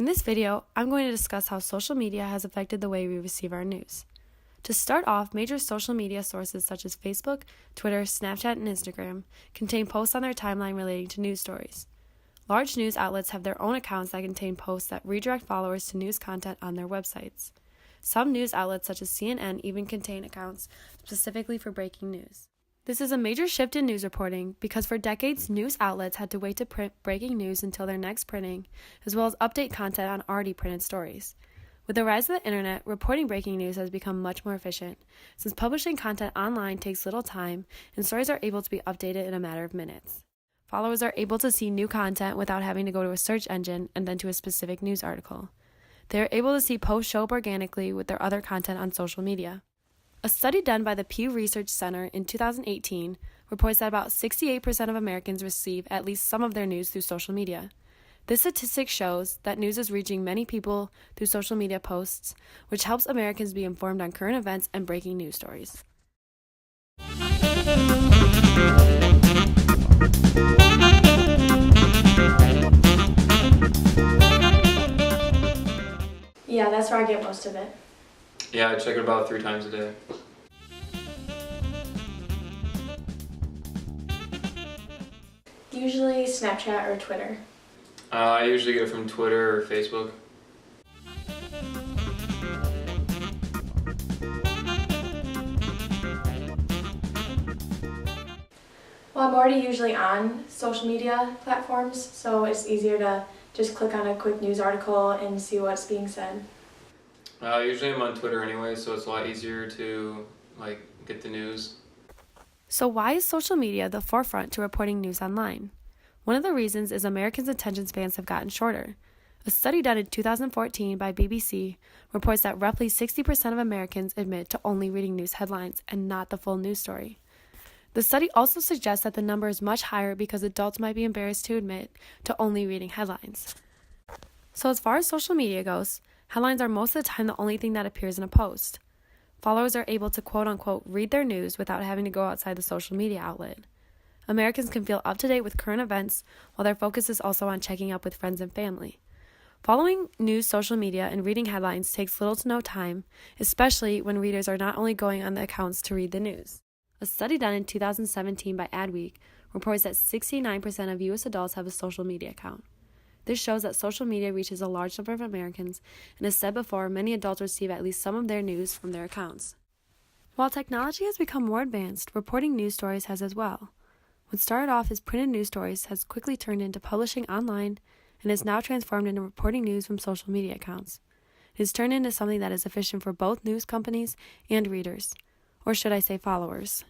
In this video, I'm going to discuss how social media has affected the way we receive our news. To start off, major social media sources such as Facebook, Twitter, Snapchat, and Instagram contain posts on their timeline relating to news stories. Large news outlets have their own accounts that contain posts that redirect followers to news content on their websites. Some news outlets such as CNN even contain accounts specifically for breaking news. This is a major shift in news reporting because for decades, news outlets had to wait to print breaking news until their next printing, as well as update content on already printed stories. With the rise of the internet, reporting breaking news has become much more efficient, since publishing content online takes little time and stories are able to be updated in a matter of minutes. Followers are able to see new content without having to go to a search engine and then to a specific news article. They are able to see posts show up organically with their other content on social media. A study done by the Pew Research Center in 2018 reports that about 68% of Americans receive at least some of their news through social media. This statistic shows that news is reaching many people through social media posts, which helps Americans be informed on current events and breaking news stories. Yeah, that's where I get most of it. Yeah, I check it about 3 times a day. Usually Snapchat or Twitter. I usually get it from Twitter or Facebook. Well, I'm already usually on social media platforms, so it's easier to just click on a quick news article and see what's being said. Usually I'm on Twitter anyway, so it's a lot easier to get the news. So why is social media the forefront to reporting news online? One of the reasons is Americans' attention spans have gotten shorter. A study done in 2014 by BBC reports that roughly 60% of Americans admit to only reading news headlines and not the full news story. The study also suggests that the number is much higher because adults might be embarrassed to admit to only reading headlines. So as far as social media goes, headlines are most of the time the only thing that appears in a post. Followers are able to quote-unquote read their news without having to go outside the social media outlet. Americans can feel up to date with current events while their focus is also on checking up with friends and family. Following news, social media, and reading headlines takes little to no time, especially when readers are not only going on the accounts to read the news. A study done in 2017 by Adweek reports that 69% of U.S. adults have a social media account. This shows that social media reaches a large number of Americans, and as said before, many adults receive at least some of their news from their accounts. While technology has become more advanced, reporting news stories has as well. What started off as printed news stories has quickly turned into publishing online and is now transformed into reporting news from social media accounts. It has turned into something that is efficient for both news companies and readers, or should I say followers.